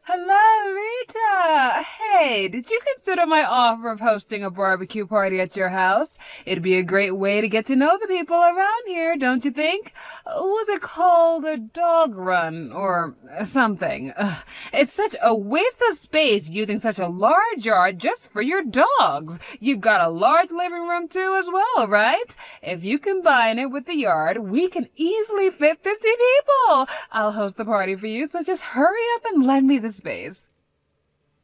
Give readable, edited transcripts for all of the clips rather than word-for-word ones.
Hello, Rita! Hey, did you consider my offer of hosting a barbecue party at your house? It'd be a great way to get to know the people around here, don't you think? Was it called a dog run or something? It's such a waste of space using such a large yard just for your dogs. You've got a large living room too as well, right? If you combine it with the yard, we can easily fit 50 people. I'll host the party for you, so just hurry up and lend me the space.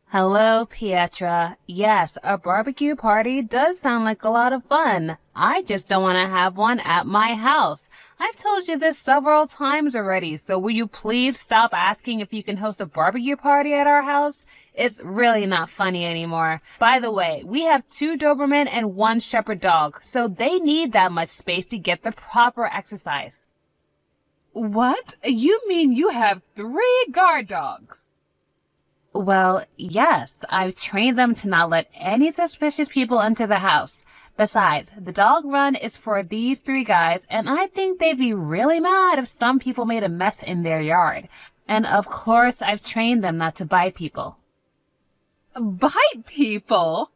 Hello, Pietra. Yes, a barbecue party does sound like a lot of fun. I just don't want to have one at my house. I've told you this several times already, so will you please stop asking if you can host a barbecue party at our house? It's really not funny anymore. By the way, we have 2 Doberman and 1 Shepherd dog, so they need that much space to get the proper exercise. What? You mean you have 3 guard dogs? Well, yes, I've trained them to not let any suspicious people enter the house. Besides, the dog run is for these 3 guys, and I think they'd be really mad if some people made a mess in their yard. And of course, I've trained them not to bite people. Bite people?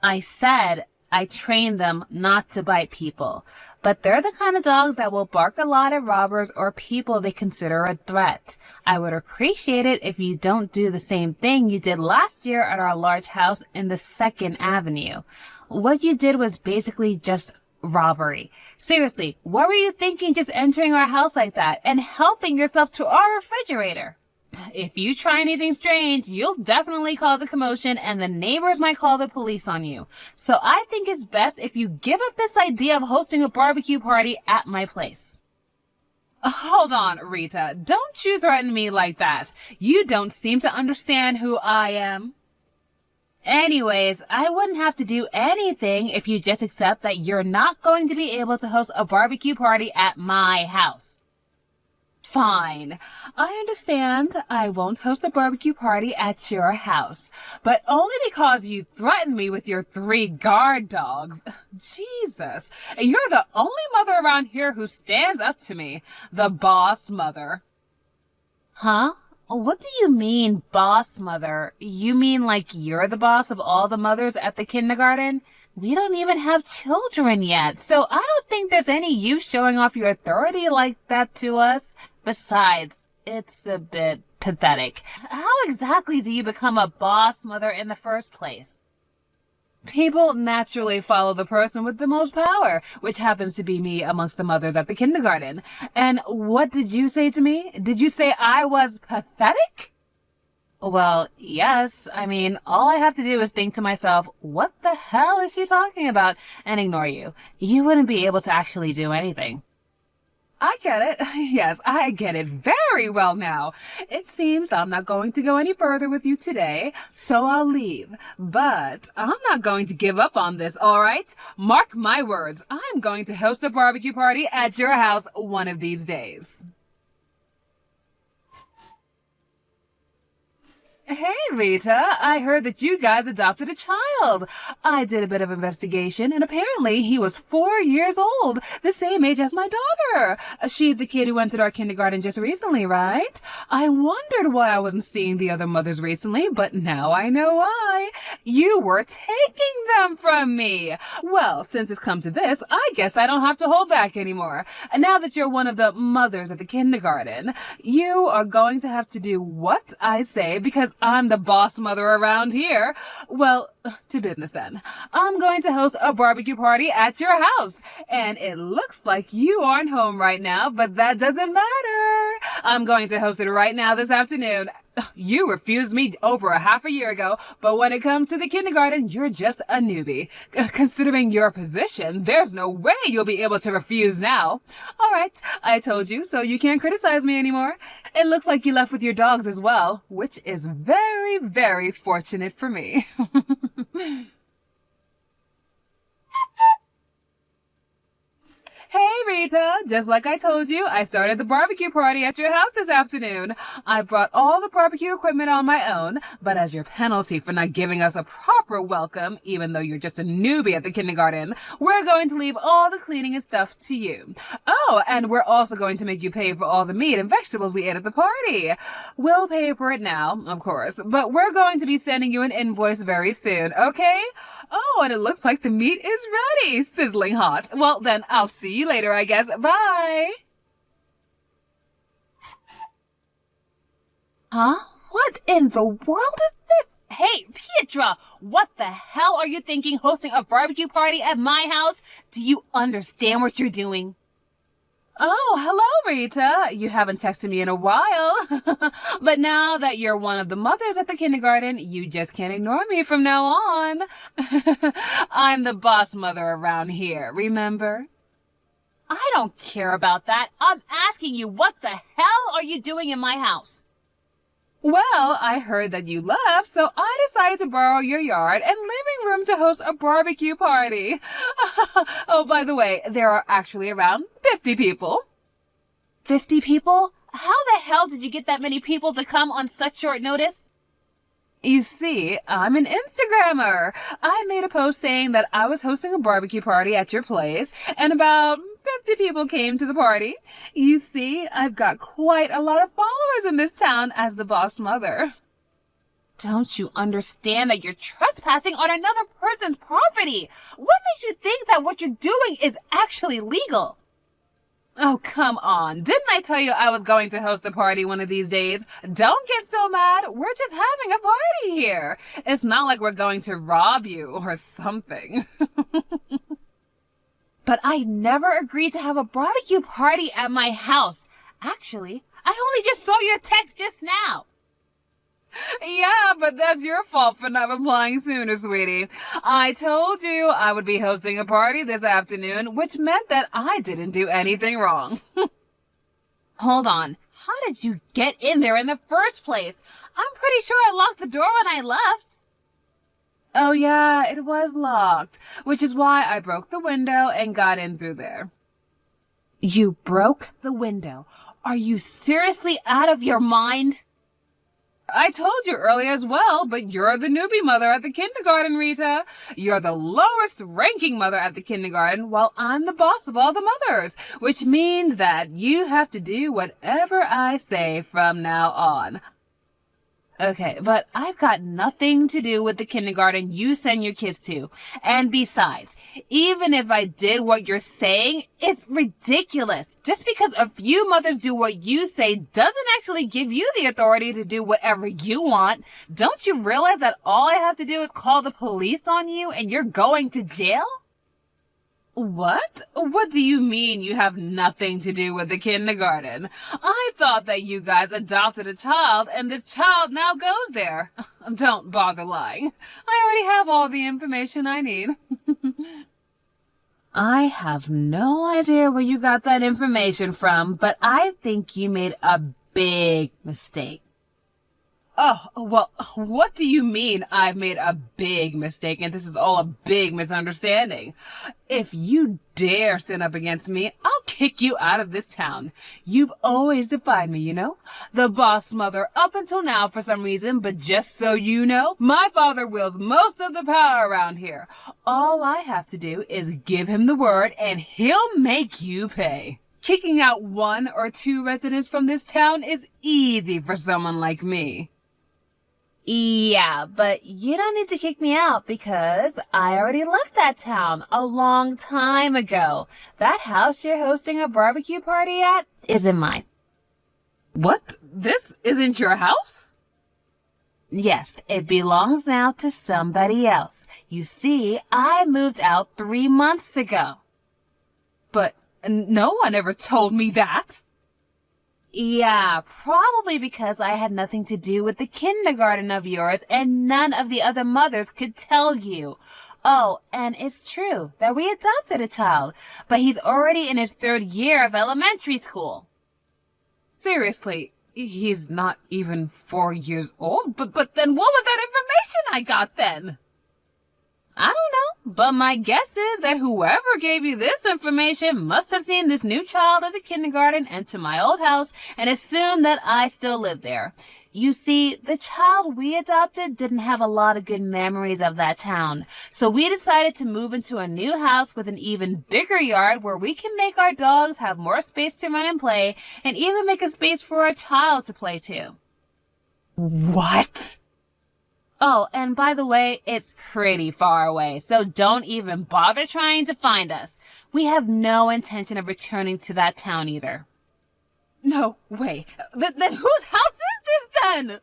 I said I trained them not to bite people, but they're the kind of dogs that will bark a lot at robbers or people they consider a threat. I would appreciate it if you don't do the same thing you did last year at our large house in the 2nd Avenue. What you did was basically just robbery. Seriously, what were you thinking just entering our house like that and helping yourself to our refrigerator? If you try anything strange, you'll definitely cause a commotion and the neighbors might call the police on you. So I think it's best if you give up this idea of hosting a barbecue party at my place. Hold on, Rita. Don't you threaten me like that. You don't seem to understand who I am. Anyways, I wouldn't have to do anything if you just accept that you're not going to be able to host a barbecue party at my house. Fine. I understand I won't host a barbecue party at your house, but only because you threatened me with your 3 guard dogs. Jesus, you're the only mother around here who stands up to me. The boss mother. Huh? What do you mean, boss mother? You mean like you're the boss of all the mothers at the kindergarten? We don't even have children yet, so I don't think there's any use showing off your authority like that to us. Besides, it's a bit pathetic. How exactly do you become a boss mother in the first place? People naturally follow the person with the most power, which happens to be me amongst the mothers at the kindergarten. And what did you say to me? Did you say I was pathetic? Well, yes. I mean, all I have to do is think to myself, what the hell is she talking about? And ignore you. You wouldn't be able to actually do anything. I get it. Yes, I get it very well now. It seems I'm not going to go any further with you today, so I'll leave. But I'm not going to give up on this, all right? Mark my words. I'm going to host a barbecue party at your house one of these days. Hey, Rita, I heard that you guys adopted a child. I did a bit of investigation, and apparently he was 4 years old, the same age as my daughter. She's the kid who entered our kindergarten just recently, right? I wondered why I wasn't seeing the other mothers recently, but now I know why. You were taking them from me. Well, since it's come to this, I guess I don't have to hold back anymore. Now that you're one of the mothers at the kindergarten, you are going to have to do what I say because I'm the boss mother around here. Well, to business then. I'm going to host a barbecue party at your house. And it looks like you aren't home right now, but that doesn't matter. I'm going to host it right now this afternoon. You refused me over a half a year ago, but when it comes to the kindergarten, you're just a newbie. Considering your position, there's no way you'll be able to refuse now. All right, I told you, so you can't criticize me anymore. It looks like you left with your dogs as well, which is very, very fortunate for me. Hey, Rita. Just like I told you, I started the barbecue party at your house this afternoon. I brought all the barbecue equipment on my own, but as your penalty for not giving us a proper welcome, even though you're just a newbie at the kindergarten, we're going to leave all the cleaning and stuff to you. Oh, and we're also going to make you pay for all the meat and vegetables we ate at the party. We'll pay for it now, of course, but we're going to be sending you an invoice very soon, okay? Oh, and it looks like the meat is ready. Sizzling hot. Well, then I'll see you later, I guess. Bye. Huh? What in the world is this? Hey, Pietra, what the hell are you thinking hosting a barbecue party at my house? Do you understand what you're doing? Oh, hello, Rita. You haven't texted me in a while. But now that you're one of the mothers at the kindergarten, you just can't ignore me from now on. I'm the boss mother around here, remember? I don't care about that. I'm asking you, what the hell are you doing in my house? Well, I heard that you left, so I decided to borrow your yard and living room to host a barbecue party. Oh, by the way, there are actually around 50 people. 50 people? How the hell did you get that many people to come on such short notice? You see, I'm an Instagrammer. I made a post saying that I was hosting a barbecue party at your place, and about 50 people came to the party. You see, I've got quite a lot of followers in this town as the boss mother. Don't you understand that you're trespassing on another person's property? What makes you think that what you're doing is actually legal? Oh, come on. Didn't I tell you I was going to host a party one of these days? Don't get so mad. We're just having a party here. It's not like we're going to rob you or something. But I never agreed to have a barbecue party at my house. Actually, I only just saw your text just now. Yeah, but that's your fault for not replying sooner, sweetie. I told you I would be hosting a party this afternoon, which meant that I didn't do anything wrong. Hold on. How did you get in there in the first place? I'm pretty sure I locked the door when I left. Oh yeah, it was locked, which is why I broke the window and got in through there. You broke the window? Are you seriously out of your mind? I told you earlier as well, but you're the newbie mother at the kindergarten, Rita. You're the lowest ranking mother at the kindergarten, while I'm the boss of all the mothers, which means that you have to do whatever I say from now on. Okay, but I've got nothing to do with the kindergarten you send your kids to. And besides, even if I did what you're saying, it's ridiculous. Just because a few mothers do what you say doesn't actually give you the authority to do whatever you want. Don't you realize that all I have to do is call the police on you and you're going to jail? What? What do you mean you have nothing to do with the kindergarten? I thought that you guys adopted a child and this child now goes there. Don't bother lying. I already have all the information I need. I have no idea where you got that information from, but I think you made a big mistake. Oh, well, what do you mean I've made a big mistake and this is all a big misunderstanding? If you dare stand up against me, I'll kick you out of this town. You've always defied me, you know? The boss mother up until now for some reason, but just so you know, my father wields most of the power around here. All I have to do is give him the word and he'll make you pay. Kicking out 1 or 2 residents from this town is easy for someone like me. Yeah, but you don't need to kick me out because I already left that town a long time ago. That house you're hosting a barbecue party at isn't mine. What? This isn't your house? Yes, it belongs now to somebody else. You see, I moved out 3 months ago. But no one ever told me that. Yeah, probably because I had nothing to do with the kindergarten of yours and none of the other mothers could tell you. Oh, and it's true that we adopted a child, but he's already in his 3rd year of elementary school. Seriously, he's not even 4 years old? But then what was that information I got then? I don't know. But my guess is that whoever gave you this information must have seen this new child at the kindergarten enter my old house and assumed that I still live there. You see, the child we adopted didn't have a lot of good memories of that town, so we decided to move into a new house with an even bigger yard where we can make our dogs have more space to run and play, and even make a space for a child to play too. What? Oh, and by the way, it's pretty far away, so don't even bother trying to find us. We have no intention of returning to that town either. No way. Then whose house is this then?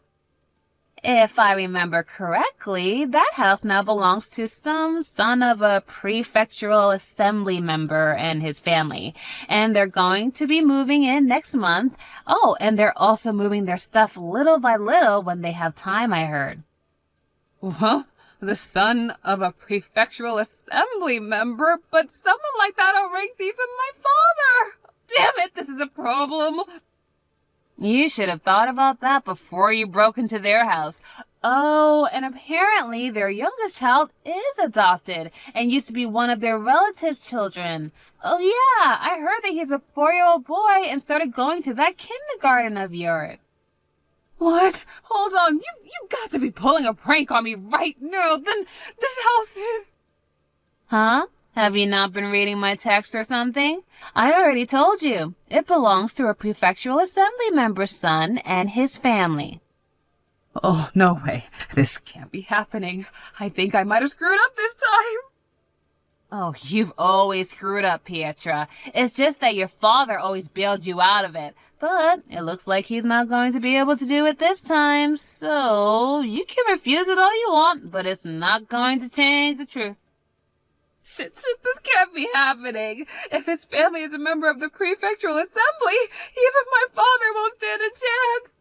If I remember correctly, that house now belongs to some son of a prefectural assembly member and his family, and they're going to be moving in next month. Oh, and they're also moving their stuff little by little when they have time, I heard. Well, the son of a prefectural assembly member, but someone like that outranks even my father. Damn it, this is a problem. You should have thought about that before you broke into their house. Oh, and apparently their youngest child is adopted and used to be one of their relatives' children. Oh yeah, I heard that he's a 4-year-old boy and started going to that kindergarten of yours. What? Hold on, you got to be pulling a prank on me right now. Then this house is... Huh? Have you not been reading my text or something? I already told you. It belongs to a prefectural assembly member's son and his family. Oh, no way. This can't be happening. I think I might have screwed up this time. Oh, you've always screwed up, Pietra. It's just that your father always bailed you out of it. But it looks like he's not going to be able to do it this time, so you can refuse it all you want, but it's not going to change the truth. Shit, this can't be happening. If his family is a member of the prefectural assembly, even my father won't stand a chance.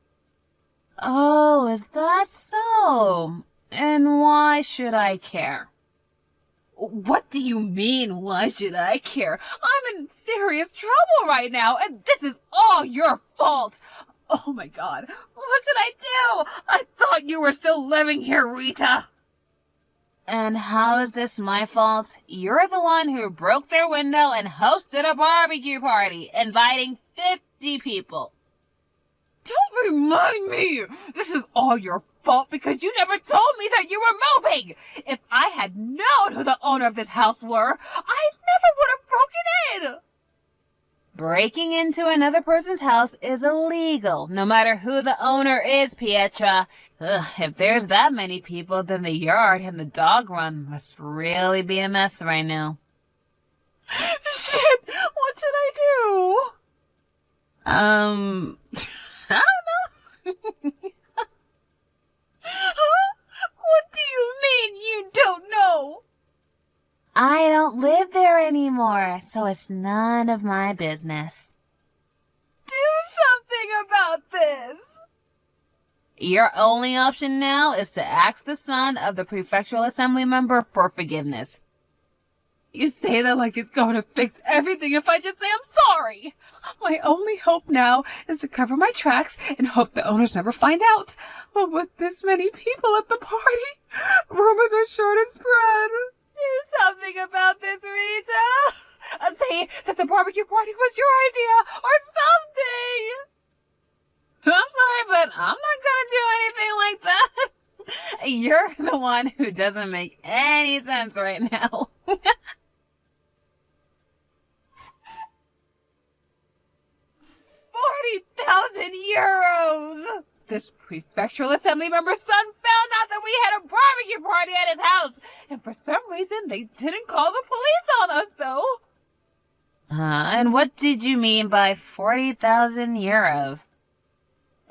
Oh, is that so? And why should I care? What do you mean, why should I care? I'm in serious trouble right now, and this is all your fault. Oh my God, what should I do? I thought you were still living here, Rita. And how is this my fault? You're the one who broke their window and hosted a barbecue party, inviting 50 people. Don't remind me! This is all your fault because you never told me that you were moving! If I had known who the owner of this house were, I never would have broken in! Breaking into another person's house is illegal, no matter who the owner is, Pietra. Ugh, if there's that many people, then the yard and the dog run must really be a mess right now. Shit! What should I do? I don't know. Huh? What do you mean you don't know? I don't live there anymore, so it's none of my business. Do something about this! Your only option now is to ask the son of the prefectural assembly member for forgiveness. You say that like it's going to fix everything if I just say I'm sorry. My only hope now is to cover my tracks and hope the owners never find out. But with this many people at the party, rumors are sure to spread. Do something about this, Rita. Say that the barbecue party was your idea or something. I'm sorry, but I'm not gonna do anything like that. You're the one who doesn't make any sense right now. 40,000 euros! This prefectural assembly member's son found out that we had a barbecue party at his house, and for some reason they didn't call the police on us, though. And what did you mean by 40,000 euros?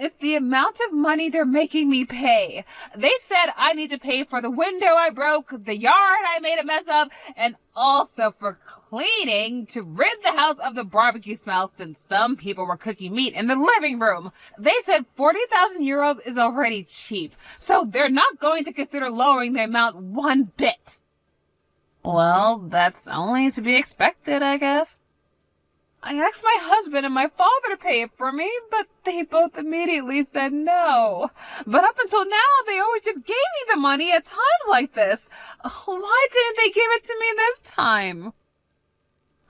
It's the amount of money they're making me pay. They said I need to pay for the window I broke, the yard I made a mess of, and also for cleaning to rid the house of the barbecue smell since some people were cooking meat in the living room. They said 40,000 euros is already cheap, so they're not going to consider lowering the amount one bit. Well, that's only to be expected, I guess. I asked my husband and my father to pay it for me, but they both immediately said no. But up until now, they always just gave me the money at times like this. Why didn't they give it to me this time?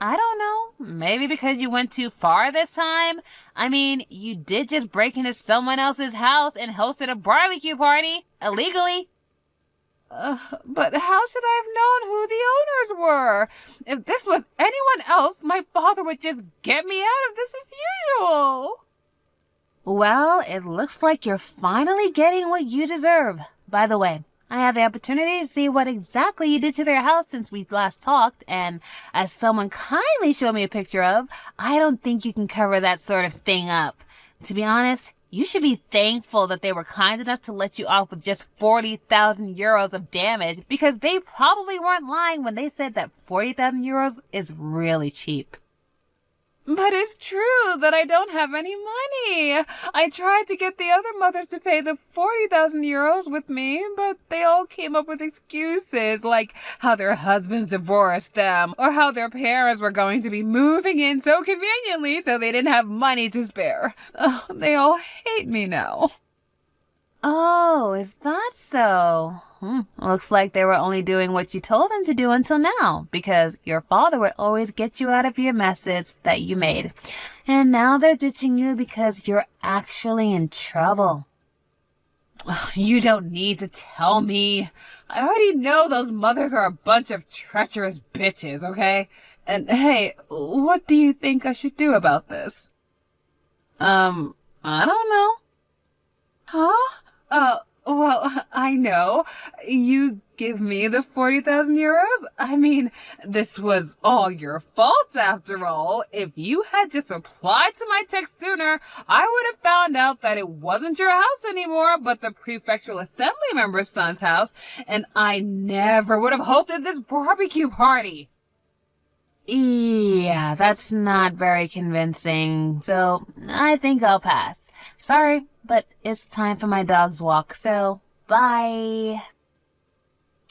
I don't know. Maybe because you went too far this time? I mean, you did just break into someone else's house and hosted a barbecue party. Illegally. But how should I have known who the owners were? If this was anyone else, my father would just get me out of this as usual. Well, it looks like you're finally getting what you deserve. By the way, I had the opportunity to see what exactly you did to their house since we last talked, and as someone kindly showed me a picture of, I don't think you can cover that sort of thing up. To be honest, you should be thankful that they were kind enough to let you off with just 40,000 euros of damage, because they probably weren't lying when they said that 40,000 euros is really cheap. But it's true that I don't have any money. I tried to get the other mothers to pay the 40,000 euros with me, but they all came up with excuses, like how their husbands divorced them, or how their parents were going to be moving in so conveniently so they didn't have money to spare. They all hate me now. Oh, is that so? Looks like they were only doing what you told them to do until now, because your father would always get you out of your messes that you made. And now they're ditching you because you're actually in trouble. You don't need to tell me. I already know those mothers are a bunch of treacherous bitches, okay? And hey, what do you think I should do about this? I don't know. Huh? Well, I know. You give me the 40,000 euros? I mean, this was all your fault after all. If you had just replied to my text sooner, I would have found out that it wasn't your house anymore, but the prefectural assembly member's son's house, and I never would have hosted this barbecue party. Yeah, that's not very convincing, so I think I'll pass. Sorry, but it's time for my dog's walk, so bye.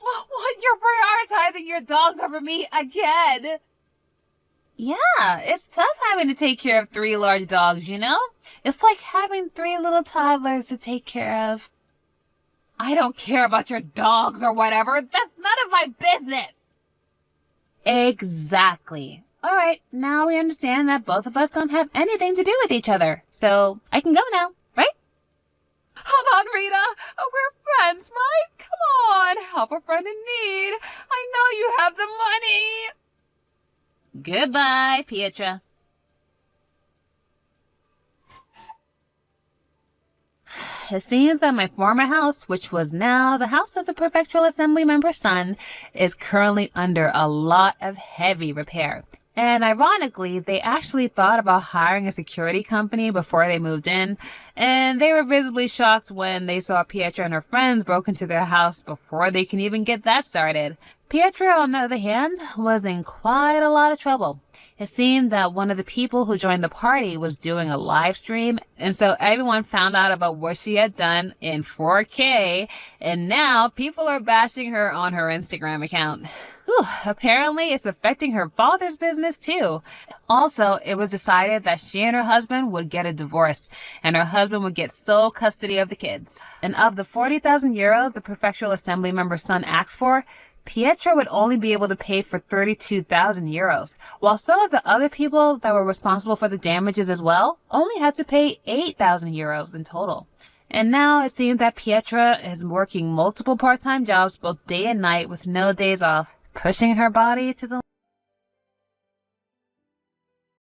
What? You're prioritizing your dogs over me again? Yeah, it's tough having to take care of 3 large dogs, you know? It's like having 3 little toddlers to take care of. I don't care about your dogs or whatever. That's none of my business. Exactly. All right, now we understand that both of us don't have anything to do with each other, so I can go now, right? Hold on, Rita. We're friends, right? Come on, help a friend in need. I know you have the money. Goodbye, Pietra. It seems that my former house, which was now the house of the prefectural assembly member's son, is currently under a lot of heavy repair. And ironically, they actually thought about hiring a security company before they moved in, and they were visibly shocked when they saw Pietra and her friends broke into their house before they can even get that started. Pietra, on the other hand, was in quite a lot of trouble. It seemed that one of the people who joined the party was doing a live stream, and so everyone found out about what she had done in 4K, and now people are bashing her on her Instagram account. Whew, apparently it's affecting her father's business too. Also, it was decided that she and her husband would get a divorce, and her husband would get sole custody of the kids. And of the 40,000 euros the prefectural assembly member's son asked for, Pietra would only be able to pay for 32,000 euros, while some of the other people that were responsible for the damages as well only had to pay 8,000 euros in total. And now it seems that Pietra is working multiple part-time jobs both day and night with no days off, pushing her body to the